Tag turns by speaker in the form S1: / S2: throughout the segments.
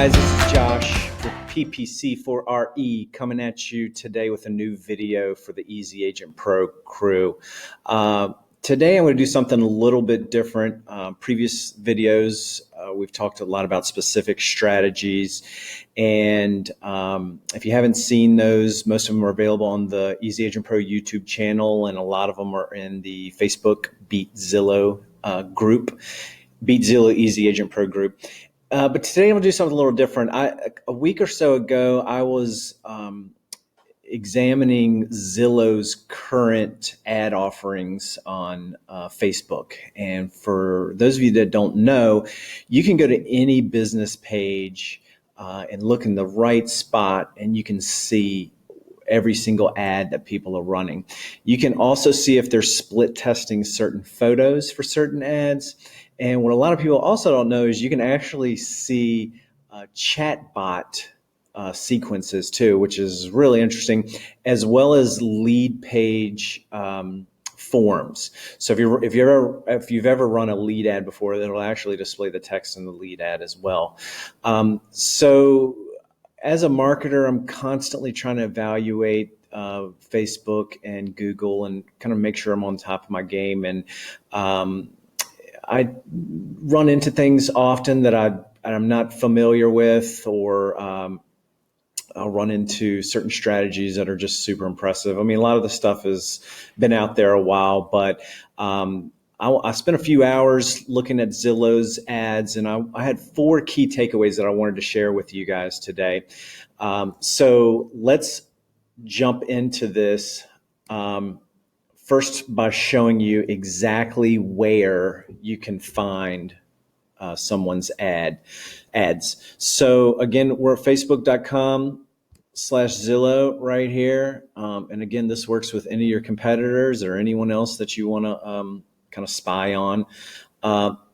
S1: guys, this is Josh with PPC4RE coming at you today with a new video for the EasyAgentPro crew. Today I'm going to do something a little bit different. Previous videos, we've talked a lot about specific strategies, and if you haven't seen those, most of them are available on the EasyAgentPro YouTube channel, and a lot of them are in the Facebook Beat Zillow group, Beat Zillow EasyAgentPro group. But today I'm going to do something a little different. A week or so ago, I was examining Zillow's current ad offerings on Facebook. And for those of you that don't know, you can go to any business page and look in the right spot, and you can see every single ad that people are running. You can also see if they're split testing certain photos for certain ads. And what a lot of people also don't know is you can actually see chatbot sequences too, which is really interesting, as well as lead page forms. So if you've ever run a lead ad before, it'll actually display the text in the lead ad as well. So as a marketer, I'm constantly trying to evaluate Facebook and Google and kind of make sure I'm on top of my game. And I run into things often that I'm not familiar with, or I'll run into certain strategies that are just super impressive. I mean, a lot of the stuff has been out there a while, but I spent a few hours looking at Zillow's ads, and I had 4 key takeaways that I wanted to share with you guys today. So let's jump into this. First, by showing you exactly where you can find someone's ads. So again, we're at facebook.com/Zillow right here. And again, this works with any of your competitors or anyone else that you want to kind of spy on.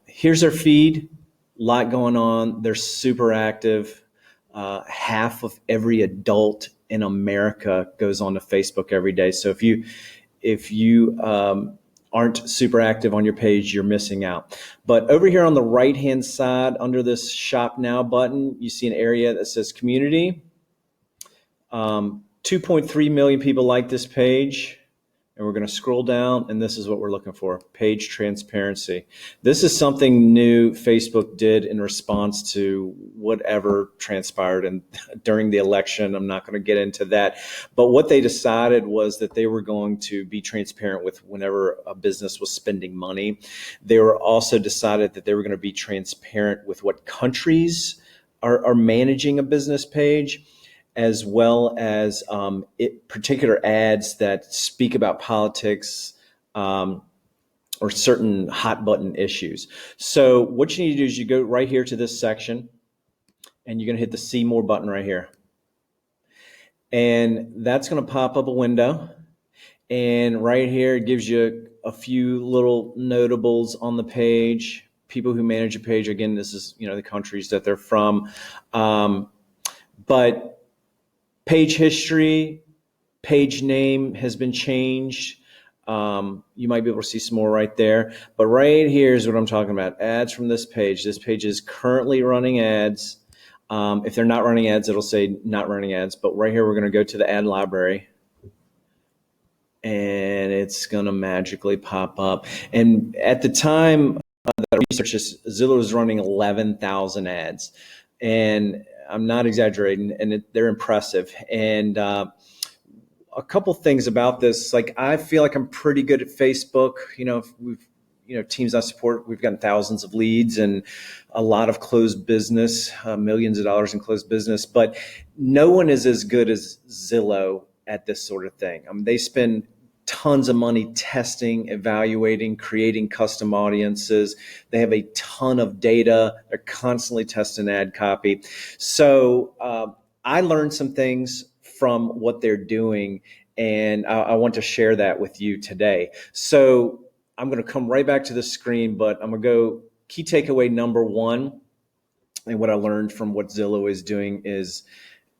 S1: Here's their feed, a lot going on. They're super active. Half of every adult in America goes onto Facebook every day. So if you aren't super active on your page, you're missing out. But over here on the right-hand side, under this Shop Now button, you see an area that says Community. 2.3 million people like this page. And we're going to scroll down, and this is what we're looking for, page transparency. This is something new Facebook did in response to whatever transpired during the election. I'm not going to get into that. But what they decided was that they were going to be transparent with whenever a business was spending money. They were also decided that they were going to be transparent with what countries are managing a business page, as well as particular ads that speak about politics or certain hot button issues. So what you need to do is you go right here to this section, and you're going to hit the See More button right here. And that's going to pop up a window. And right here, it gives you a few little notables on the page. People who manage a page, again, this is the countries that they're from. But page history, page name has been changed. You might be able to see some more right there. But right here is what I'm talking about. Ads from this page. This page is currently running ads. If they're not running ads, it'll say not running ads. But right here, we're going to go to the ad library, and it's going to magically pop up. And at the time that I researched this, Zillow was running 11,000 ads. And I'm not exaggerating, and they're impressive. And a couple things about this, like I feel like I'm pretty good at Facebook. Teams I support, we've gotten thousands of leads and a lot of closed business, millions of dollars in closed business. But no one is as good as Zillow at this sort of thing. I mean, they spend tons of money testing, evaluating, creating custom audiences. They have a ton of data. They're constantly testing ad copy. So I learned some things from what they're doing, and I want to share that with you today. So I'm going to come right back to the screen, but I'm going to go key takeaway number 1. And what I learned from what Zillow is doing is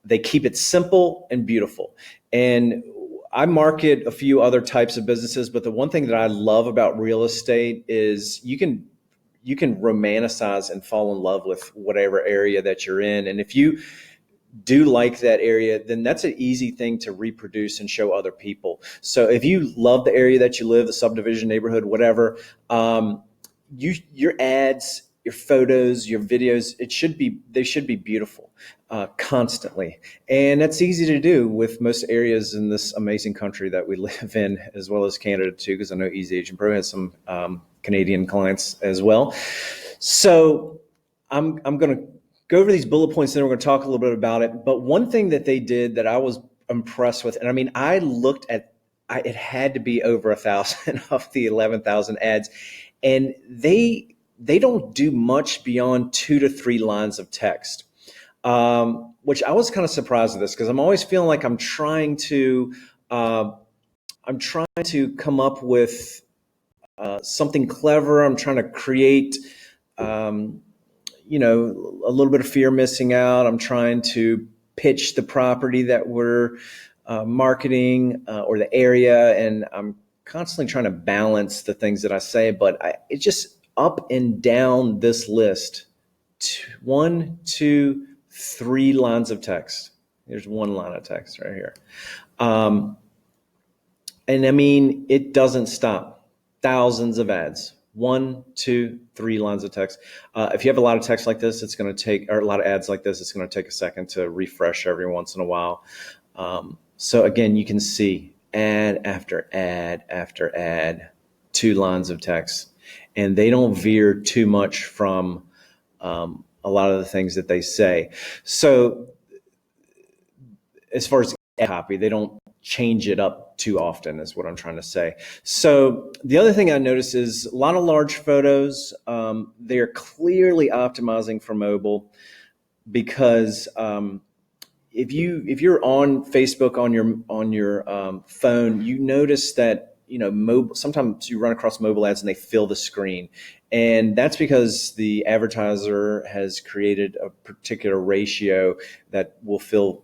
S1: they keep it simple and beautiful. And I market a few other types of businesses, but the one thing that I love about real estate is you can you can romanticize and fall in love with whatever area that you're in. And if you do like that area, then that's an easy thing to reproduce and show other people. So if you love the area that you live, the subdivision, neighborhood, whatever, your ads, your photos, your videos, they should be beautiful constantly. And that's easy to do with most areas in this amazing country that we live in, as well as Canada too, because I know EasyAgentPro has some Canadian clients as well. So I'm going to go over these bullet points, and then we're going to talk a little bit about it. But one thing that they did that I was impressed with, and I mean, I looked at, it had to be over 1,000 of the 11,000 ads, and they don't do much beyond 2 to 3 lines of text, which I was kind of surprised at this, because I'm always feeling like I'm trying to come up with something clever. I'm trying to create, a little bit of fear missing out. I'm trying to pitch the property that we're marketing or the area, and I'm constantly trying to balance the things that I say. But it's just up and down this list: 1, 2, 3 lines of text. There's 1 line of text right here. And I mean, it doesn't stop. Thousands of ads. 1, 2, 3 lines of text. If you have a lot of text like this, it's going to take, or a lot of ads like this, it's going to take a second to refresh every once in a while. So again, you can see ad after ad after ad, 2 lines of text, and they don't veer too much from a lot of the things that they say. So as far as copy, they don't change it up too often, is what I'm trying to say. So the other thing I noticed is a lot of large photos. They are clearly optimizing for mobile, because if you're on Facebook on your phone, you notice that mobile, sometimes you run across mobile ads and they fill the screen, and that's because the advertiser has created a particular ratio that will fills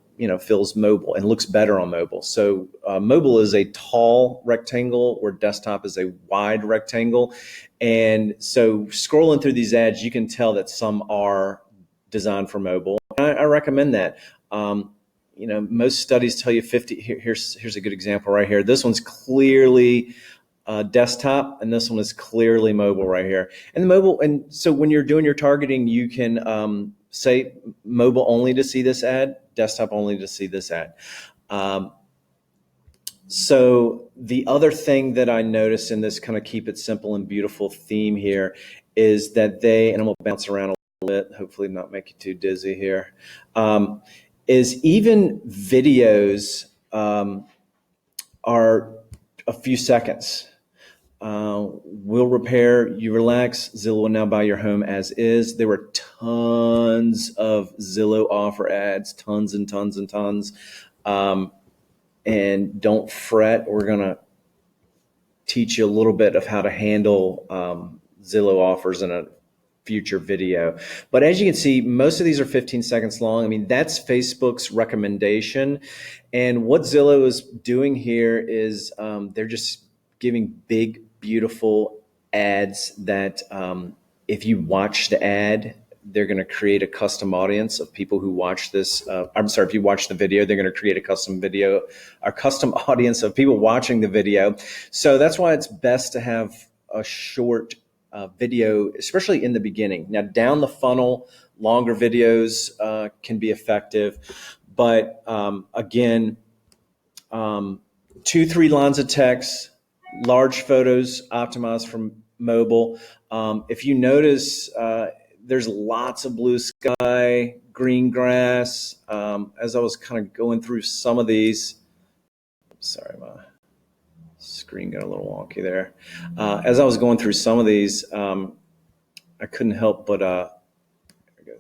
S1: mobile and looks better on mobile. So mobile is a tall rectangle, where desktop is a wide rectangle. And so scrolling through these ads, you can tell that some are designed for mobile. I recommend that. Most studies tell you 50. Here's a good example right here. This one's clearly desktop, and this one is clearly mobile right here. And the mobile, and so when you're doing your targeting, you can say mobile only to see this ad, desktop only to see this ad. So the other thing that I noticed in this kind of keep it simple and beautiful theme here is that and I'm going to bounce around a little bit, hopefully not make you too dizzy here, is even videos are a few seconds. We'll repair, you relax, Zillow will now buy your home as is. There were tons of Zillow offer ads, tons and tons and tons. And don't fret, we're going to teach you a little bit of how to handle Zillow offers in a future video. But as you can see, most of these are 15 seconds long. I mean, that's Facebook's recommendation. And what Zillow is doing here is they're just giving big, beautiful ads that if you watch the ad, they're going to create a custom audience of people who watch this. If you watch the video, they're going to create a custom audience of people watching the video. So that's why it's best to have a short video, especially in the beginning. Now, down the funnel, longer videos can be effective. But again, 2, 3 lines of text, large photos optimized for mobile. If you notice, there's lots of blue sky, green grass. As I was kind of going through some of these, sorry, my screen got a little wonky there. As I was going through some of these, I couldn't help but,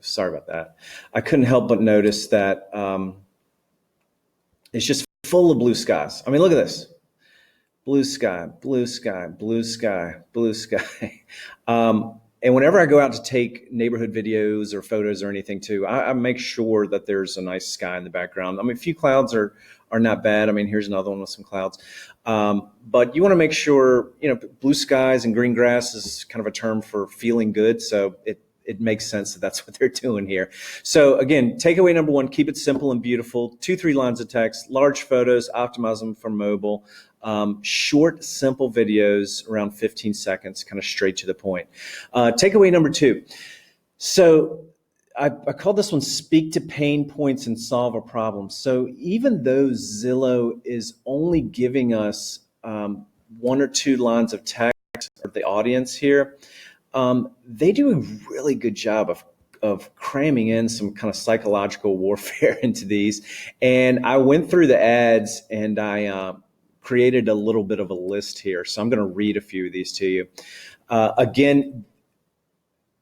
S1: sorry about that. I couldn't help but notice that it's just full of blue skies. I mean, look at this. Blue sky, blue sky, blue sky, blue sky. And whenever I go out to take neighborhood videos or photos or anything too, I make sure that there's a nice sky in the background. I mean, a few clouds are not bad. I mean, here's another one with some clouds. But you want to make sure, blue skies and green grass is kind of a term for feeling good. So it makes sense that that's what they're doing here. So again, takeaway number one, keep it simple and beautiful. 2-3 lines of text, large photos, optimize them for mobile. Short, simple videos around 15 seconds, kind of straight to the point. Takeaway number two. So I call this one speak to pain points and solve a problem. So even though Zillow is only giving us 1 or 2 lines of text for the audience here, they do a really good job of cramming in some kind of psychological warfare into these. And I went through the ads and I created a little bit of a list here. So I'm going to read a few of these to you. Again,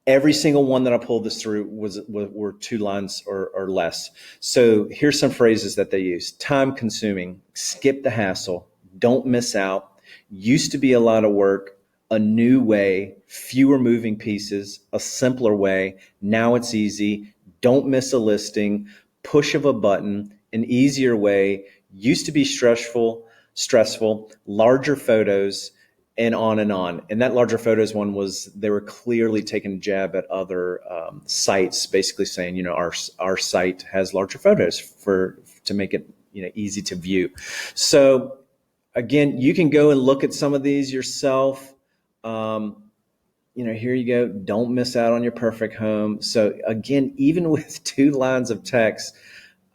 S1: every single one that I pulled this through were 2 lines or less. So here's some phrases that they use. Time consuming, skip the hassle, don't miss out, used to be a lot of work, a new way, fewer moving pieces, a simpler way, now it's easy, don't miss a listing, push of a button, an easier way, used to be stressful, larger photos, and on and on. And that larger photos one was, they were clearly taking a jab at other sites, basically saying, our site has larger photos to make it easy to view. So again, you can go and look at some of these yourself. Here you go. Don't miss out on your perfect home. So again, even with 2 lines of text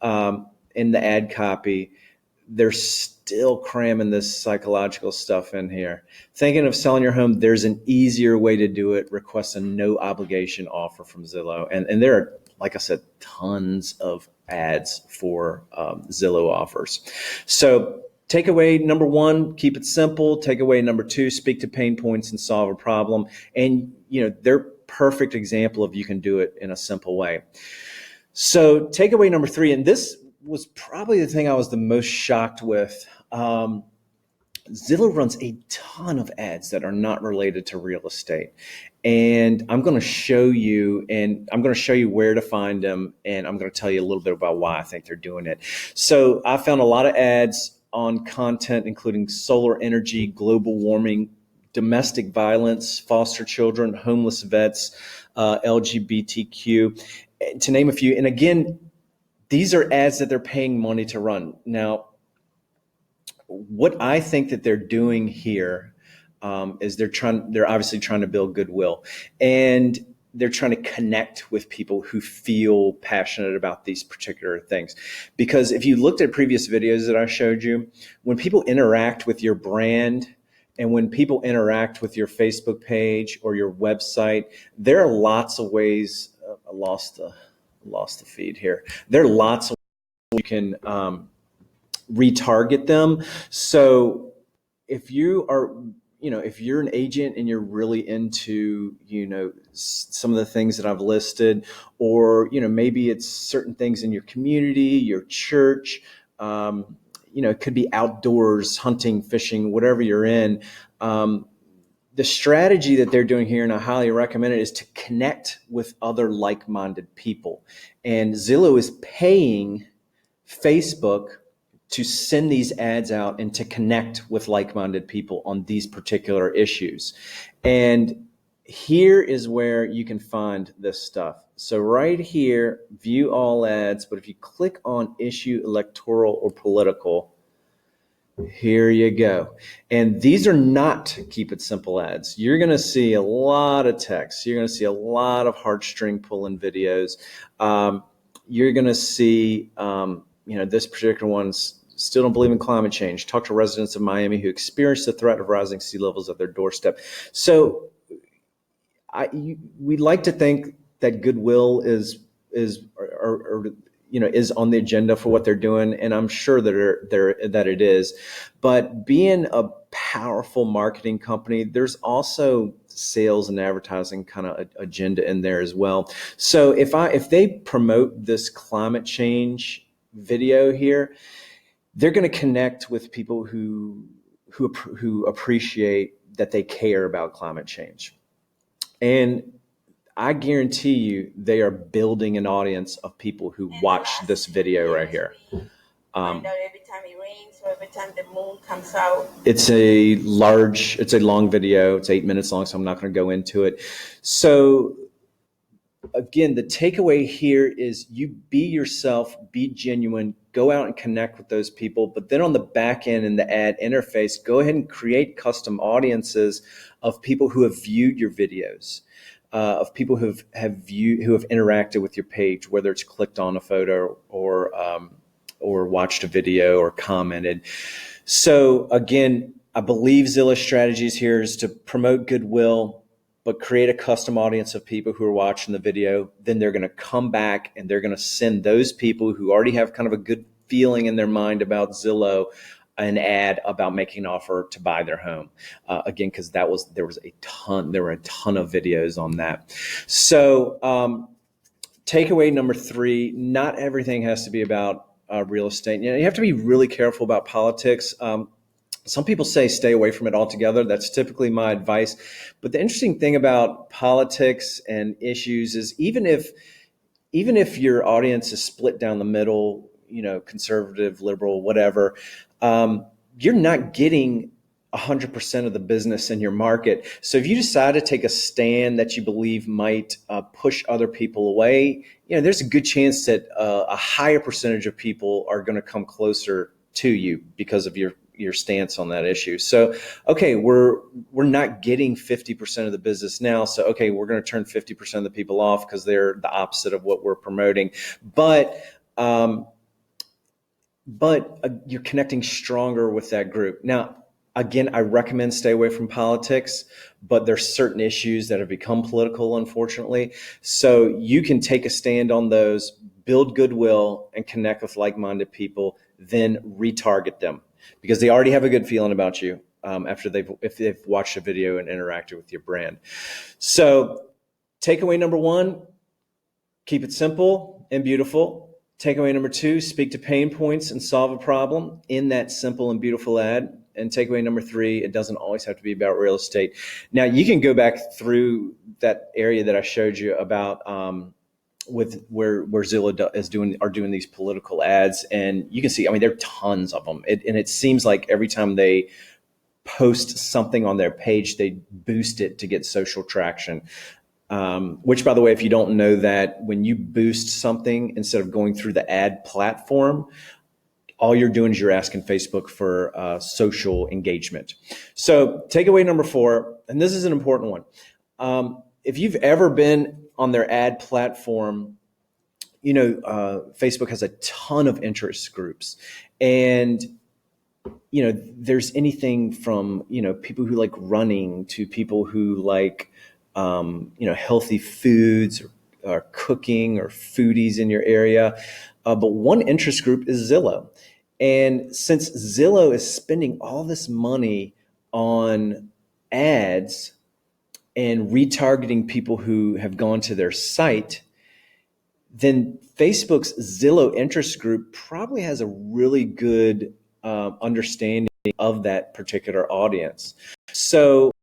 S1: in the ad copy, they're still cramming this psychological stuff in here. Thinking of selling your home, there's an easier way to do it. Request a no obligation offer from Zillow. And there are, like I said, tons of ads for Zillow offers. So takeaway number one, keep it simple. Takeaway number two, speak to pain points and solve a problem. And, they're perfect example of you can do it in a simple way. So takeaway number three, and this was probably the thing I was the most shocked with. Zillow runs a ton of ads that are not related to real estate. And I'm going to show you, where to find them. And I'm going to tell you a little bit about why I think they're doing it. So I found a lot of ads on content, including solar energy, global warming, domestic violence, foster children, homeless vets, LGBTQ, to name a few. And again, these are ads that they're paying money to run. Now, what I think that they're doing here is they're obviously trying to build goodwill, and they're trying to connect with people who feel passionate about these particular things. Because if you looked at previous videos that I showed you, when people interact with your brand and when people interact with your Facebook page or your website, there are lots of ways. I lost the feed here. There are lots of ways you can retarget them. So if you are, if you're an agent and you're really into, some of the things that I've listed, or, maybe it's certain things in your community, your church, it could be outdoors, hunting, fishing, whatever you're in. The strategy that they're doing here, and I highly recommend it, is to connect with other like-minded people. And Zillow is paying Facebook to send these ads out and to connect with like-minded people on these particular issues. And here is where you can find this stuff. So right here, view all ads, but if you click on issue, electoral, or political, here you go. And these are not keep it simple ads. You're going to see a lot of text. You're going to see a lot of heartstring pulling videos. You're going to see, this particular one's still don't believe in climate change. Talk to residents of Miami who experience the threat of rising sea levels at their doorstep. So we like to think that goodwill is on the agenda for what they're doing, and I'm sure that it is. But being a powerful marketing company, there's also sales and advertising kind of agenda in there as well. So if they promote this climate change video here, they're going to connect with people who appreciate that they care about climate change. And I guarantee you they are building an audience of people who watch this video right here.
S2: Find out every time it rains or every time the moon comes out.
S1: It's a long video. It's 8 minutes long, so I'm not going to go into it. So again, the takeaway here is you be yourself, be genuine, go out and connect with those people. But then on the back end in the ad interface, go ahead and create custom audiences of people who have viewed your videos, of people who have interacted with your page, whether it's clicked on a photo or watched a video or commented. So again, I believe Zillow's strategies here is to promote goodwill, but create a custom audience of people who are watching the video. Then they're going to come back and they're going to send those people who already have kind of a good feeling in their mind about Zillow an ad about making an offer to buy their home. Again, because there were a ton of videos on that. So takeaway number 3, not everything has to be about real estate. You have to be really careful about politics. Some people say stay away from it altogether. That's typically my advice. But the interesting thing about politics and issues is even if your audience is split down the middle, conservative, liberal, whatever, you're not getting 100% of the business in your market. So if you decide to take a stand that you believe might push other people away, there's a good chance that a higher percentage of people are going to come closer to you because of your stance on that issue. So, okay, we're not getting 50% of the business now. So, okay, we're going to turn 50% of the people off because they're the opposite of what we're promoting. But you're connecting stronger with that group. Now, again, I recommend stay away from politics, but there's certain issues that have become political, unfortunately. So you can take a stand on those, build goodwill, and connect with like-minded people, then retarget them because they already have a good feeling about you if they've watched a video and interacted with your brand. So takeaway number 1, keep it simple and beautiful. Takeaway number 2, speak to pain points and solve a problem in that simple and beautiful ad. And takeaway number 3, it doesn't always have to be about real estate. Now, you can go back through that area that I showed you about with where Zillow are doing these political ads, and you can see, there are tons of them. And it seems like every time they post something on their page, they boost it to get social traction. Which, by the way, if you don't know that, when you boost something instead of going through the ad platform, all you're doing is you're asking Facebook for social engagement. So takeaway number 4, and this is an important one. If you've ever been on their ad platform, Facebook has a ton of interest groups. And, there's anything from, people who like running to people who like, healthy foods or cooking or foodies in your area. But one interest group is Zillow. And since Zillow is spending all this money on ads and retargeting people who have gone to their site, then Facebook's Zillow interest group probably has a really good understanding of that particular audience. So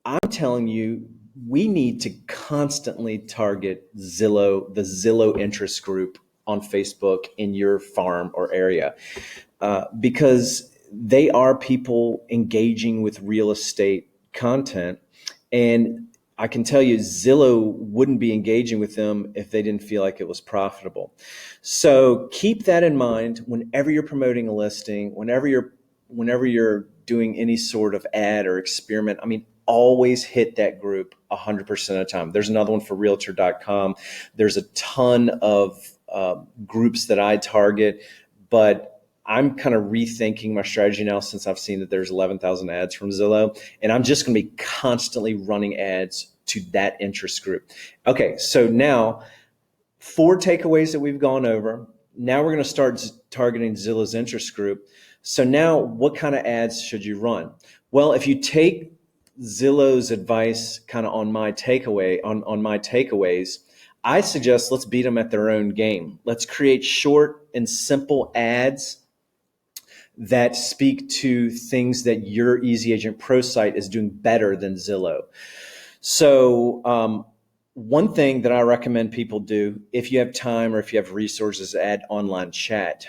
S1: I'm telling you, we need to constantly target the Zillow interest group on Facebook in your farm or area, because they are people engaging with real estate content. And I can tell you, Zillow wouldn't be engaging with them if they didn't feel like it was profitable. So keep that in mind whenever you're promoting a listing, whenever you're doing any sort of ad or experiment. Always hit that group 100% of the time. There's another one for realtor.com. There's a ton of groups that I target, but I'm kind of rethinking my strategy now since I've seen that there's 11,000 ads from Zillow, and I'm just going to be constantly running ads to that interest group. Okay, so now 4 takeaways that we've gone over. Now we're going to start targeting Zillow's interest group. So now what kind of ads should you run? Well, if you take Zillow's advice kind of on my takeaways, I suggest let's beat them at their own game. Let's create short and simple ads that speak to things that your EasyAgentPro site is doing better than Zillow. So One thing that I recommend people do, if you have time or if you have resources, add online chat.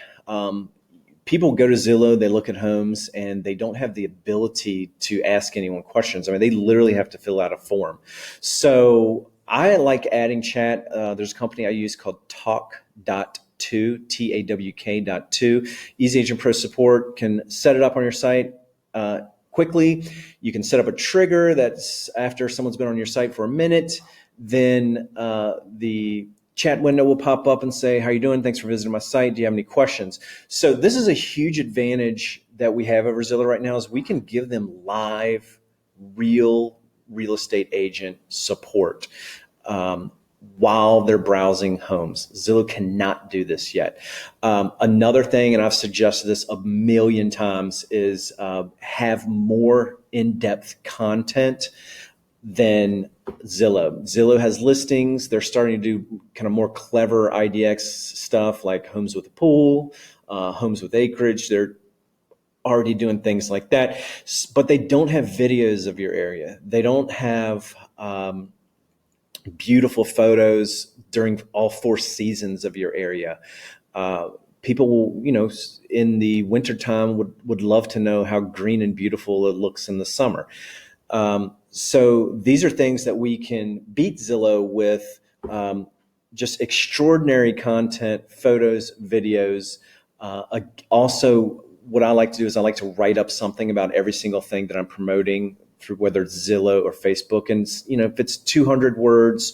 S1: People go to Zillow, they look at homes, and they don't have the ability to ask anyone questions. I mean, they literally have to fill out a form. So I like adding chat. There's a company I use called Talk.2, TAWK.2. EasyAgentPro support can set it up on your site quickly. You can set up a trigger that's after someone's been on your site for a minute, then the chat window will pop up and say, how are you doing? Thanks for visiting my site. Do you have any questions? So this is a huge advantage that we have over Zillow right now is we can give them live, real estate agent support while they're browsing homes. Zillow cannot do this yet. Another thing, and I've suggested this a million times, is have more in-depth content than Zillow. Zillow has listings. They're starting to do kind of more clever IDX stuff like homes with a pool, homes with acreage. They're already doing things like that, but they don't have videos of your area. They don't have beautiful photos during all 4 seasons of your area. People will, in the wintertime would love to know how green and beautiful it looks in the summer. So these are things that we can beat Zillow with, just extraordinary content, photos, videos. Also, what I like to do is I like to write up something about every single thing that I'm promoting through whether it's Zillow or Facebook. And, if it's 200 words,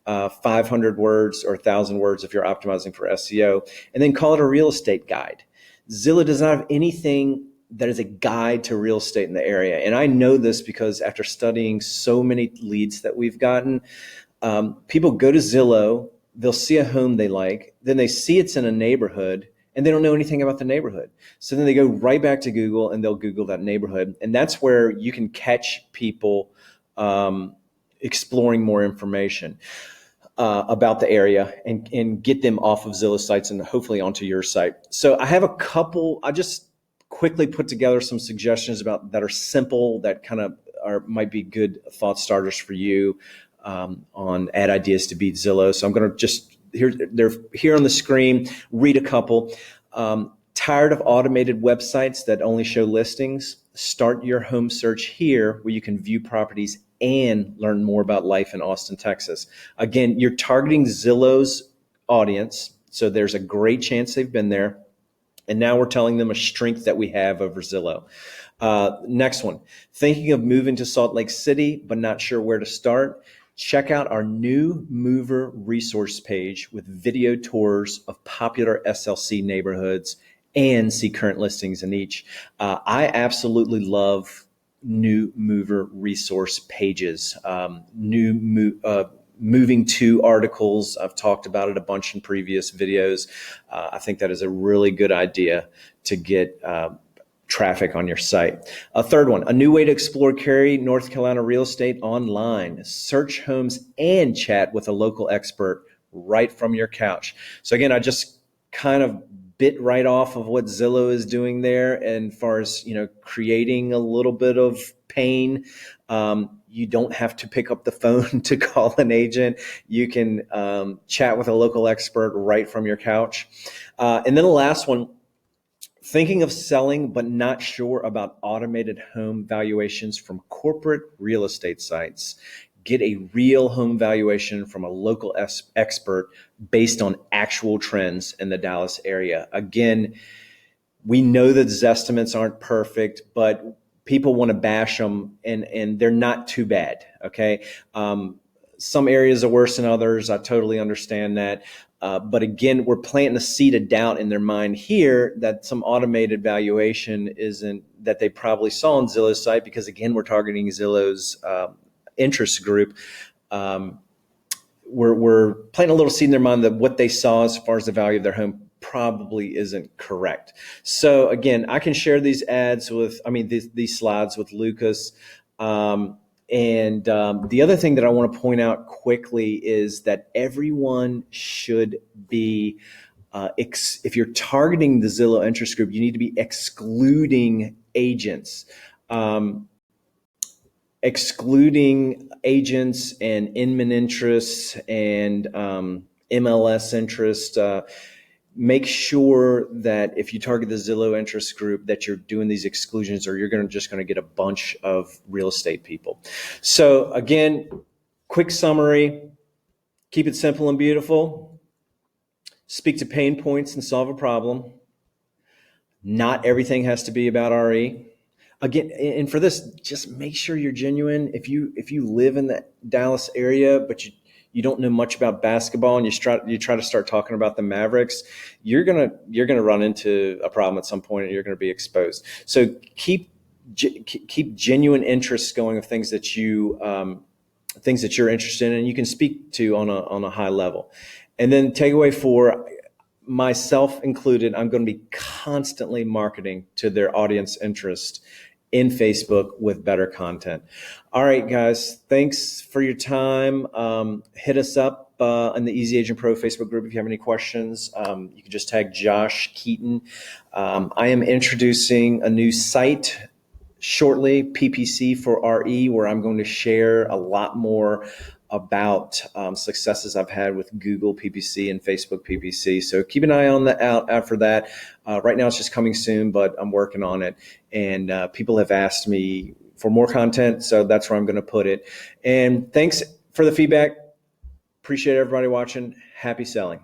S1: 500 words, or 1,000 words if you're optimizing for SEO, and then call it a real estate guide. Zillow does not have anything that is a guide to real estate in the area. And I know this because after studying so many leads that we've gotten, people go to Zillow, they'll see a home they like, then they see it's in a neighborhood, and they don't know anything about the neighborhood. So then they go right back to Google and they'll Google that neighborhood. And that's where you can catch people exploring more information about the area and get them off of Zillow sites and hopefully onto your site. So I have I just quickly put together some suggestions that are simple, that kind of might be good thought starters for you on ad ideas to beat Zillow. So I'm going to they're here on the screen, read a couple. Tired of automated websites that only show listings? Start your home search here where you can view properties and learn more about life in Austin, Texas. Again, you're targeting Zillow's audience, so there's a great chance they've been there. And now we're telling them a strength that we have over Zillow. Next one, thinking of moving to Salt Lake City, but not sure where to start? Check out our new mover resource page with video tours of popular SLC neighborhoods and see current listings in each. I absolutely love new mover resource pages, moving to articles. I've talked about it a bunch in previous videos. I think that is a really good idea to get traffic on your site. A third one, a new way to explore Cary, North Carolina real estate online. Search homes and chat with a local expert right from your couch. So again, I just kind of bit right off of what Zillow is doing there. And as far as, creating a little bit of pain, you don't have to pick up the phone to call an agent. You can chat with a local expert right from your couch. And then the last one, thinking of selling but not sure about automated home valuations from corporate real estate sites? Get a real home valuation from a local expert based on actual trends in the Dallas area. Again, we know that Zestimates aren't perfect, but people want to bash them, and they're not too bad, okay? Some areas are worse than others. I totally understand that. But again, we're planting a seed of doubt in their mind here that some automated valuation isn't, that they probably saw on Zillow's site, because again, we're targeting Zillow's interest group. We're planting a little seed in their mind that what they saw as far as the value of their home probably isn't correct. So again, I can share these these slides with Lucas. The other thing that I want to point out quickly is that everyone should be, if you're targeting the Zillow interest group, you need to be excluding agents. excluding agents and Inman interests and MLS interest. Make sure that if you target the Zillow interest group that you're doing these exclusions, or you're just going to get a bunch of real estate people. So again, quick summary, keep it simple and beautiful, speak to pain points and solve a problem. Not everything has to be about RE. Again, and for this, just make sure you're genuine. If you live in the Dallas area, but you don't know much about basketball, and you try to start talking about the Mavericks, you're gonna run into a problem at some point, and you're gonna be exposed. So keep genuine interests going of things that you're interested in, and you can speak to on a high level. And then takeaway 4, myself included, I'm going to be constantly marketing to their audience interest in Facebook with better content. All right, guys, thanks for your time. Hit us up in the Easy Agent Pro Facebook group if you have any questions. You can just tag Josh Keaton. I am introducing a new site shortly, PPC for RE, where I'm going to share a lot more about successes I've had with Google PPC and Facebook PPC. So keep an eye on out for that. Right now it's just coming soon, but I'm working on it. And people have asked me for more content, so that's where I'm going to put it. And thanks for the feedback. Appreciate everybody watching. Happy selling.